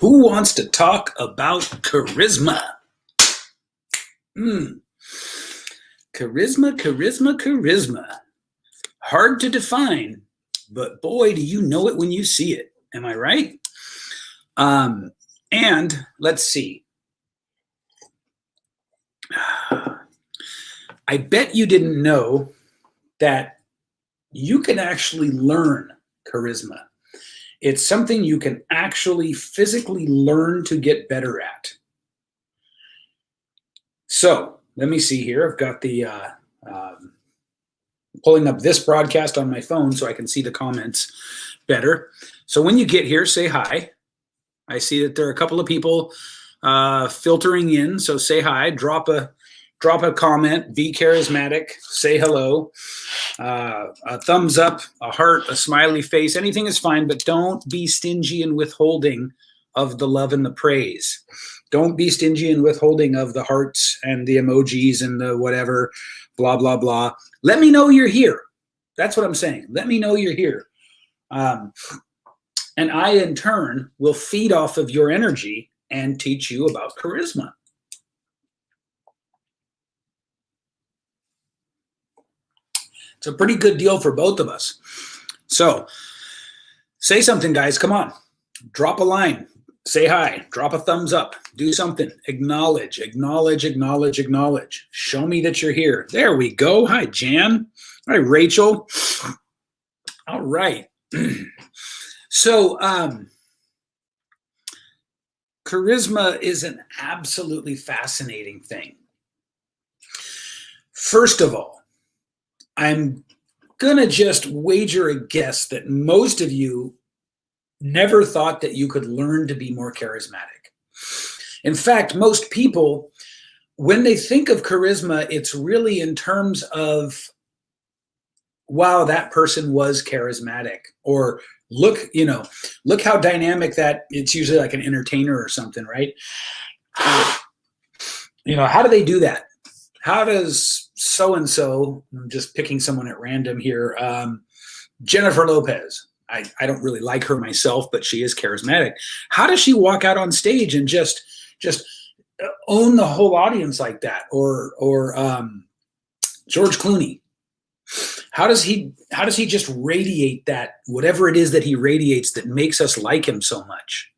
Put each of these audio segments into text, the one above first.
Who wants to talk about charisma? Charisma, charisma, charisma. Hard to define, but boy, do you know it when you see it. Am I right? And let's see. I bet you didn't know that you can actually learn charisma. It's something you can actually physically learn to get better at. So let me see here. I've got the pulling up this broadcast on my phone so I can see the comments better. So when you get here, say hi. I see that there are a couple of people filtering in. So say hi, drop a comment, be charismatic, say hello, a thumbs up, a heart, a smiley face, anything is fine, but don't be stingy and withholding of the love and the praise. Don't be stingy and withholding of the hearts and the emojis and the whatever, blah, blah, blah. Let me know you're here. That's what I'm saying. Let me know you're here. And I, in turn, will feed off of your energy and teach you about charisma. It's a pretty good deal for both of us. So say something, guys. Come on. Drop a line. Say hi. Drop a thumbs up. Do something. Acknowledge, acknowledge, acknowledge, acknowledge. Show me that you're here. There we go. Hi, Jan. Hi, Rachel. All right. So charisma is an absolutely fascinating thing. First of all, I'm going to just wager a guess that most of you never thought that you could learn to be more charismatic. In fact, most people, when they think of charisma, it's really in terms of, wow, that person was charismatic, or look how dynamic that, it's usually like an entertainer or something, right? How do they do that? How does so-and-so, I'm just picking someone at random here, Jennifer Lopez. I don't really like her myself, but she is charismatic. How does she walk out on stage and just own the whole audience like that? Or George Clooney. How does he just radiate that, whatever it is that he radiates that makes us like him so much?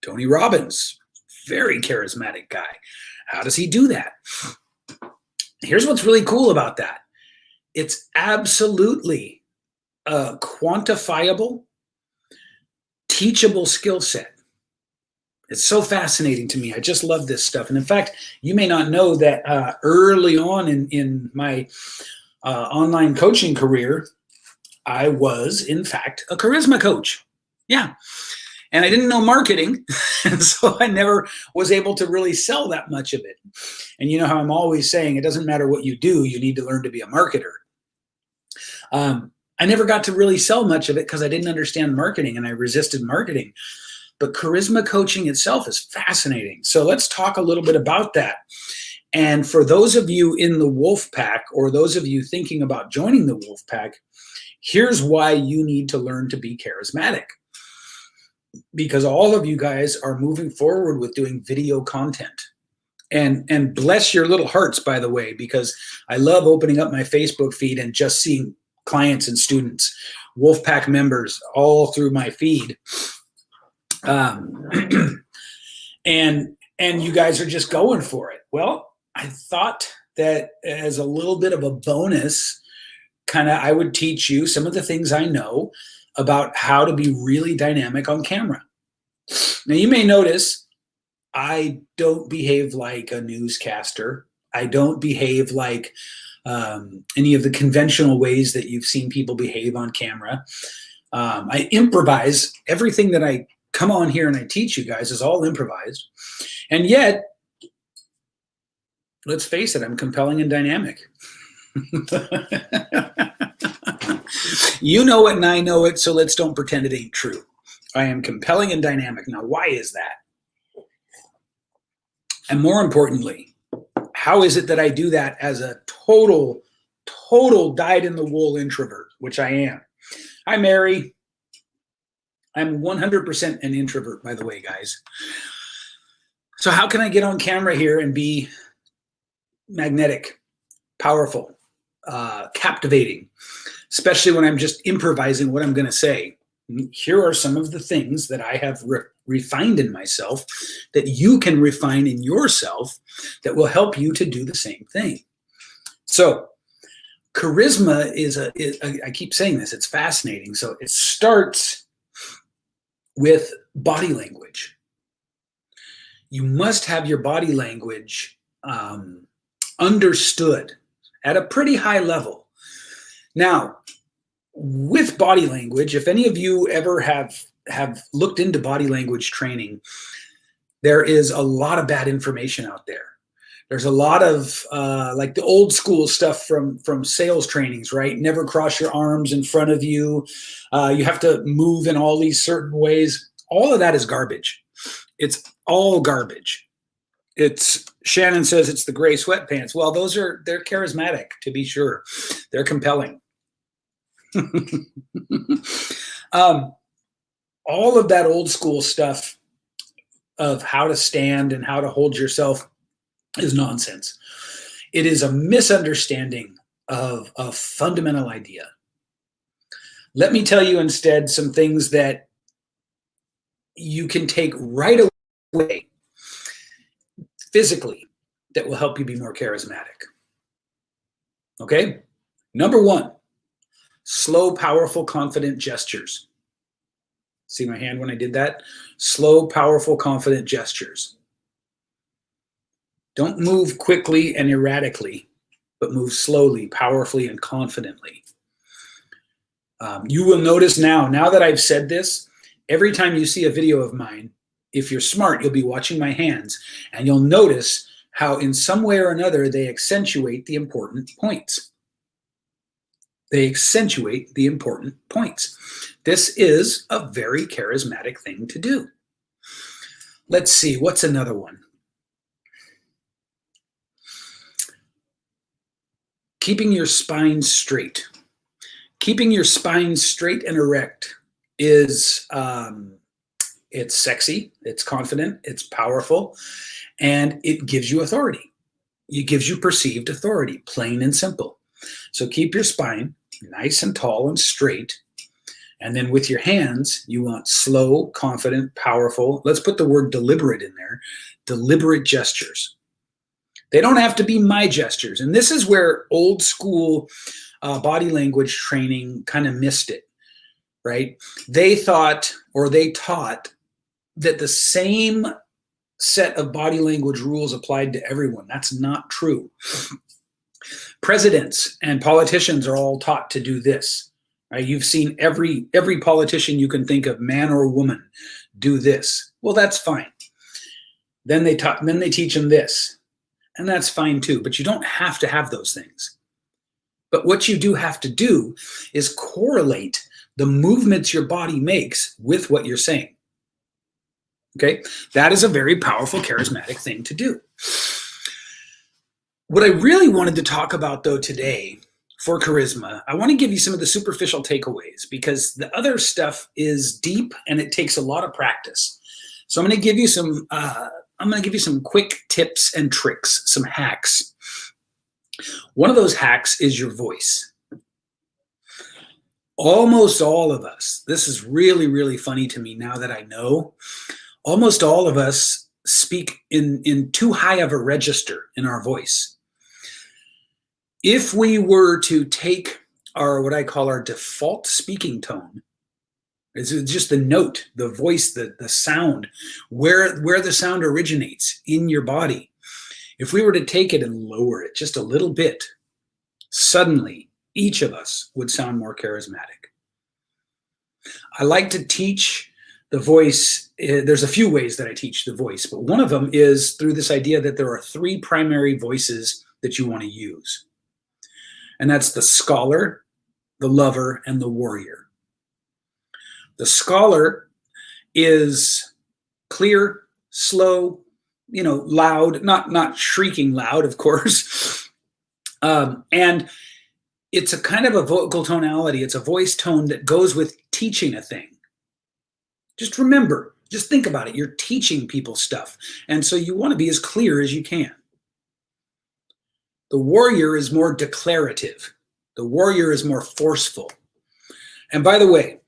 Tony Robbins, very charismatic guy. How does he do that? Here's what's really cool about that. It's absolutely a quantifiable, teachable skill set. It's so fascinating to me. I just love this stuff. And in fact, you may not know that early on in my online coaching career, I was, in fact, a charisma coach. Yeah. And I didn't know marketing, and so I never was able to really sell that much of it. And you know how I'm always saying, it doesn't matter what you do, you need to learn to be a marketer. I never got to really sell much of it because I didn't understand marketing and I resisted marketing. But charisma coaching itself is fascinating. So let's talk a little bit about that. And for those of you in the Wolf Pack, or those of you thinking about joining the Wolf Pack, here's why you need to learn to be charismatic. Because all of you guys are moving forward with doing video content. And bless your little hearts, by the way, because I love opening up my Facebook feed and just seeing clients and students, Wolfpack members all through my feed. And you guys are just going for it. Well, I thought that as a little bit of a bonus, I would teach you some of the things I know about how to be really dynamic on camera. Now, you may notice I don't behave like a newscaster. I don't behave like any of the conventional ways that you've seen people behave on camera. I improvise. Everything that I come on here and I teach you guys is all improvised. And yet, let's face it, I'm compelling and dynamic. You know it and I know it, so let's don't pretend it ain't true. I am compelling and dynamic. Now, why is that? And more importantly, how is it that I do that as a total dyed-in-the-wool introvert, which I am? Hi, Mary. I'm 100% an introvert, by the way, guys. So how can I get on camera here and be magnetic, powerful, captivating, especially when I'm just improvising what I'm going to say? Here are some of the things that I have refined in myself that you can refine in yourself that will help you to do the same thing. So charisma I keep saying this, it's fascinating. So it starts with body language. You must have your body language understood at a pretty high level. Now, with body language, if any of you ever have looked into body language training, there is a lot of bad information out there. There's a lot of like the old school stuff from sales trainings, right? Never cross your arms in front of you. You have to move in all these certain ways. All of that is garbage. It's all garbage. Shannon says it's the gray sweatpants. Well, they're charismatic, to be sure. They're compelling. All of that old school stuff of how to stand and how to hold yourself is nonsense. It is a misunderstanding of a fundamental idea. Let me tell you instead some things that you can take right away physically that will help you be more charismatic. Okay? Number one, slow, powerful, confident gestures. See my hand when I did that? Slow, powerful, confident gestures. Don't move quickly and erratically, but move slowly, powerfully, and confidently. You will notice now that I've said this, every time you see a video of mine, if you're smart, you'll be watching my hands, and you'll notice how in some way or another they accentuate the important points. They accentuate the important points. This is a very charismatic thing to do. Let's see, what's another one? Keeping your spine straight. Keeping your spine straight and erect is, it's sexy, it's confident, it's powerful, and it gives you authority. It gives you perceived authority, plain and simple. So keep your spine nice and tall and straight. And then with your hands, you want slow, confident, powerful. Let's put the word deliberate in there. Deliberate gestures. They don't have to be my gestures. And this is where old school body language training kind of missed it, right? They thought, or they taught, that the same set of body language rules applied to everyone. That's not true. Presidents and politicians are all taught to do this. Right? You've seen every politician you can think of, man or woman, do this. Well, that's fine. Then they teach them this, and that's fine too. But you don't have to have those things. But what you do have to do is correlate the movements your body makes with what you're saying. Okay, that is a very powerful, charismatic thing to do. What I really wanted to talk about, though, today for charisma, I want to give you some of the superficial takeaways, because the other stuff is deep and it takes a lot of practice. So I'm going to give you some quick tips and tricks, some hacks. One of those hacks is your voice. Almost all of us, this is really, really funny to me now that I know, almost all of us speak in too high of a register in our voice. If we were to take what I call our default speaking tone, it's just the note, the voice, the sound, where the sound originates in your body. If we were to take it and lower it just a little bit, suddenly each of us would sound more charismatic. I like to teach the voice. There's a few ways that I teach the voice, but one of them is through this idea that there are three primary voices that you want to use. And that's the scholar, the lover, and the warrior. The scholar is clear, slow, loud, not shrieking loud, of course. And it's a kind of a vocal tonality. It's a voice tone that goes with teaching a thing. Just remember, just think about it. You're teaching people stuff. And so you want to be as clear as you can. The warrior is more declarative. The warrior is more forceful. And by the way,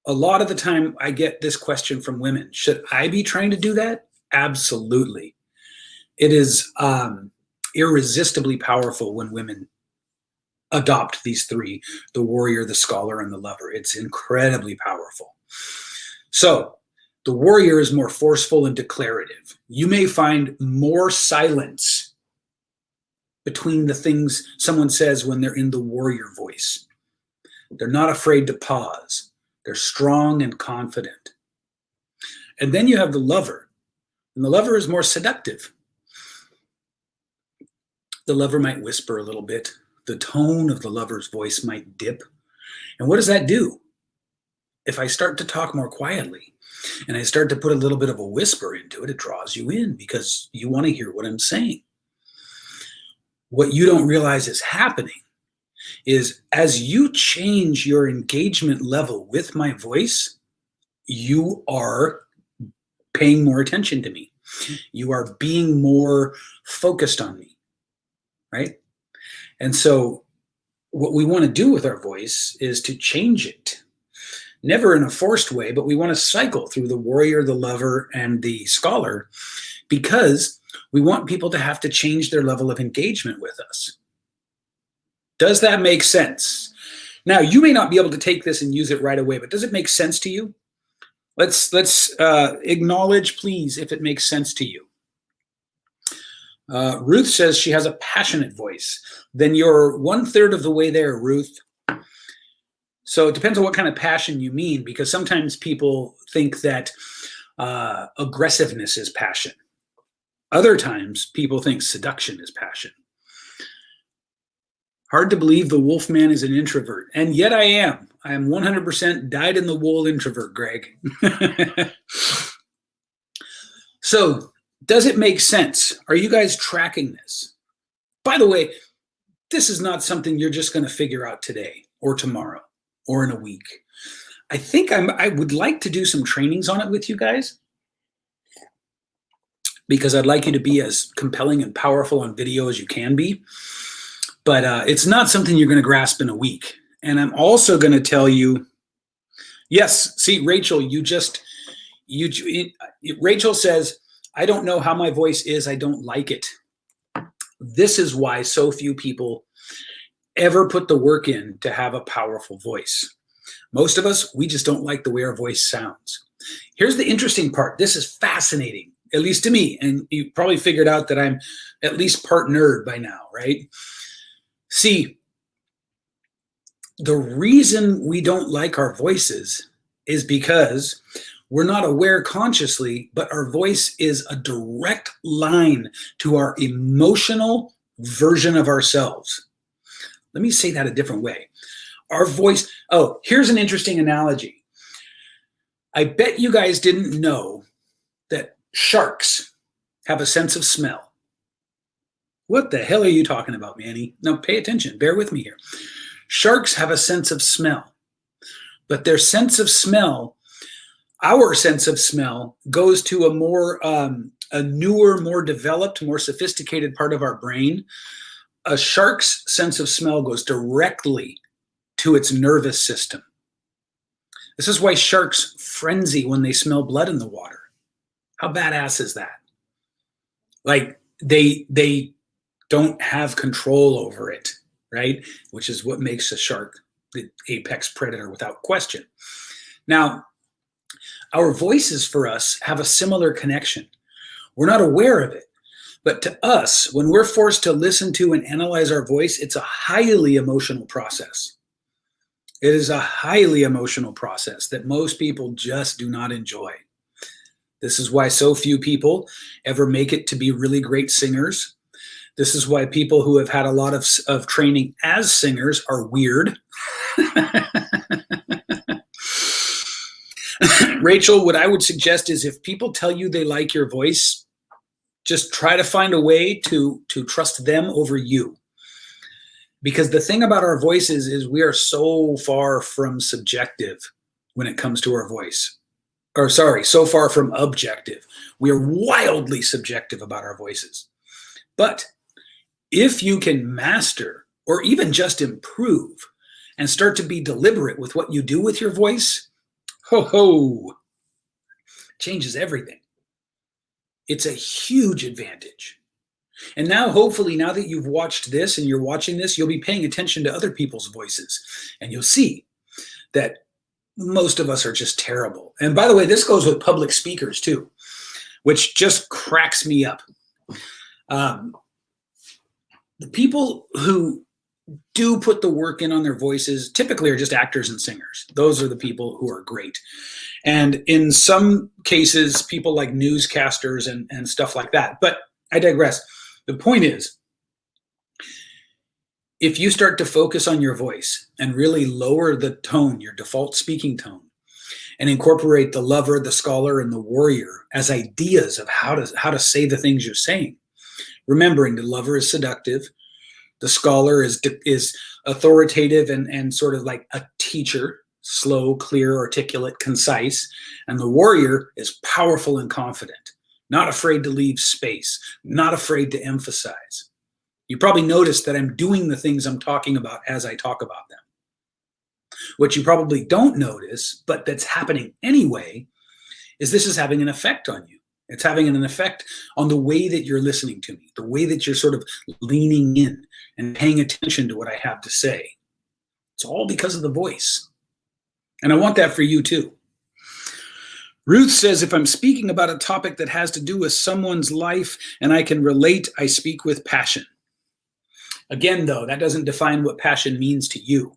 a lot of the time I get this question from women. Should I be trying to do that? Absolutely. It is irresistibly powerful when women adopt these three: the warrior, the scholar, and the lover. It's incredibly powerful. So the warrior is more forceful and declarative. You may find more silence between the things someone says when they're in the warrior voice. They're not afraid to pause. They're strong and confident. And then you have the lover, and the lover is more seductive. The lover might whisper a little bit. The tone of the lover's voice might dip. And what does that do? If I start to talk more quietly and I start to put a little bit of a whisper into it, it draws you in because you want to hear what I'm saying. What you don't realize is happening is as you change your engagement level with my voice, you are paying more attention to me. You are being more focused on me, right? And so what we want to do with our voice is to change it. Never in a forced way, but we want to cycle through the warrior, the lover, and the scholar because we want people to have to change their level of engagement with us. Does that make sense? Now, you may not be able to take this and use it right away, but does it make sense to you? Let's acknowledge, please, if it makes sense to you. Ruth says she has a passionate voice. Then you're 1/3 of the way there, Ruth. So it depends on what kind of passion you mean, because sometimes people think that aggressiveness is passion. Other times people think seduction is passion. Hard to believe the wolf man is an introvert. And yet I am. I am 100% dyed-in-the-wool introvert, Greg. So does it make sense? Are you guys tracking this? By the way, this is not something you're just going to figure out today or tomorrow or in a week. I think I would like to do some trainings on it with you guys because I'd like you to be as compelling and powerful on video as you can be. But it's not something you're going to grasp in a week. And I'm also going to tell you, yes, see, Rachel, Rachel says, I don't know how my voice is. I don't like it. This is why so few people ever put the work in to have a powerful voice. Most of us, we just don't like the way our voice sounds. Here's the interesting part. This is fascinating, at least to me. And you probably figured out that I'm at least part nerd by now, right? See, the reason we don't like our voices is because we're not aware consciously, but our voice is a direct line to our emotional version of ourselves. Let me say that a different way. Our voice, here's an interesting analogy. I bet you guys didn't know that sharks have a sense of smell. What the hell are you talking about, Manny? Now pay attention, bear with me here. Sharks have a sense of smell, but their sense of smell, our sense of smell, goes to a newer, more developed, more sophisticated part of our brain. A shark's sense of smell goes directly to its nervous system. This is why sharks frenzy when they smell blood in the water. How badass is that? Like they don't have control over it, right? Which is what makes a shark the apex predator without question. Now, our voices for us have a similar connection. We're not aware of it, but to us, when we're forced to listen to and analyze our voice, it's a highly emotional process. It is a highly emotional process that most people just do not enjoy. This is why so few people ever make it to be really great singers. This is why people who have had a lot of training as singers are weird. Rachel, what I would suggest is if people tell you they like your voice, just try to find a way to trust them over you. Because the thing about our voices is we are so far from subjective when it comes to our voice. so far from objective. We are wildly subjective about our voices. But if you can master or even just improve and start to be deliberate with what you do with your voice, changes everything. It's a huge advantage. And now, hopefully, now that you've watched this and you're watching this, you'll be paying attention to other people's voices. And you'll see that most of us are just terrible. And by the way, this goes with public speakers too, which just cracks me up. The people who do put the work in on their voices typically are just actors and singers. Those are the people who are great. And in some cases, people like newscasters and stuff like that. But I digress. The point is, if you start to focus on your voice and really lower the tone, your default speaking tone, and incorporate the lover, the scholar, and the warrior as ideas of how to say the things you're saying, remembering the lover is seductive, the scholar is authoritative and sort of like a teacher, slow, clear, articulate, concise, and the warrior is powerful and confident, not afraid to leave space, not afraid to emphasize. You probably noticed that I'm doing the things I'm talking about as I talk about them. What you probably don't notice, but that's happening anyway, is this is having an effect on you. It's having an effect on the way that you're listening to me, the way that you're sort of leaning in and paying attention to what I have to say. It's all because of the voice. And I want that for you too. Ruth says, if I'm speaking about a topic that has to do with someone's life and I can relate, I speak with passion. Again, though, that doesn't define what passion means to you.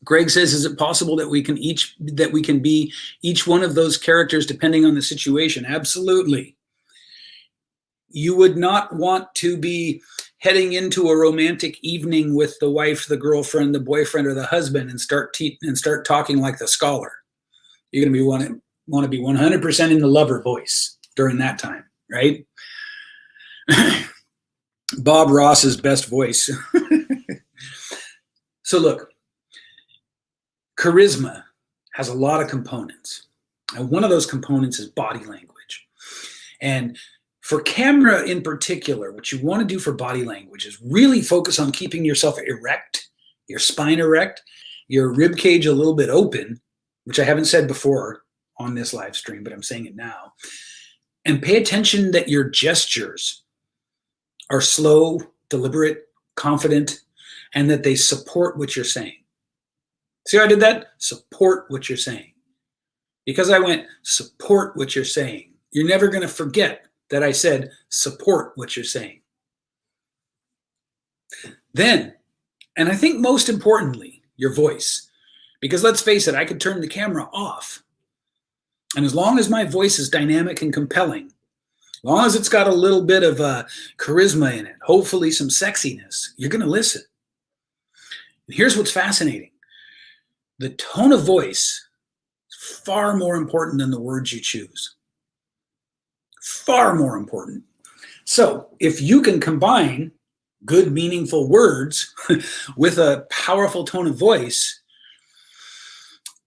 Greg says, is it possible that we can be each one of those characters depending on the situation? Absolutely. You would not want to be heading into a romantic evening with the wife, the girlfriend, the boyfriend, or the husband and start talking like the scholar. You're going to want to be 100% in the lover voice during that time, right? Bob Ross's best voice. So look, charisma has a lot of components. And one of those components is body language. And for camera in particular, what you want to do for body language is really focus on keeping yourself erect, your spine erect, your rib cage a little bit open, which I haven't said before on this live stream, but I'm saying it now. And pay attention that your gestures are slow, deliberate, confident, and that they support what you're saying. See how I did that? Support what you're saying. Because I went, support what you're saying, you're never going to forget that I said, support what you're saying. Then, and I think most importantly, your voice. Because let's face it, I could turn the camera off. And as long as my voice is dynamic and compelling, as long as it's got a little bit of charisma in it, hopefully some sexiness, you're going to listen. And here's what's fascinating. The tone of voice is far more important than the words you choose. Far more important. So if you can combine good, meaningful words with a powerful tone of voice,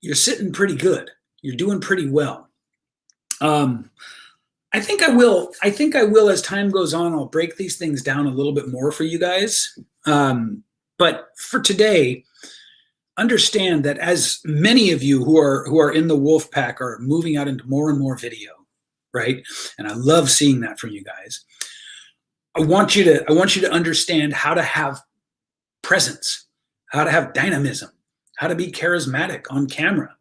you're sitting pretty good. You're doing pretty well. I think I will, as time goes on, I'll break these things down a little bit more for you guys. But for today, understand that as many of you who are in the wolf pack are moving out into more and more video, right? And I love seeing that from you guys. I want you to understand how to have presence, how to have dynamism, how to be charismatic on camera.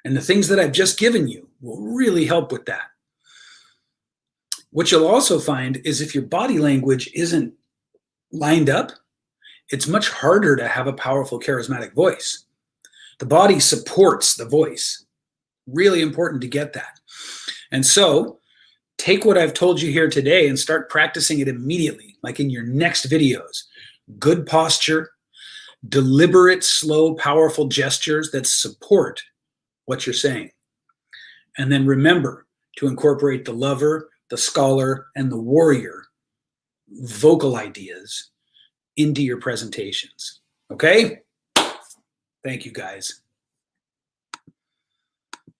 And the things that I've just given you will really help with that. What you'll also find is if your body language isn't lined up, it's much harder to have a powerful, charismatic voice. The body supports the voice. Really important to get that. And so take what I've told you here today and start practicing it immediately, like in your next videos. Good posture, deliberate, slow, powerful gestures that support what you're saying. And then remember to incorporate the lover, the scholar, and the warrior vocal ideas into your presentations. Okay? Thank you, guys.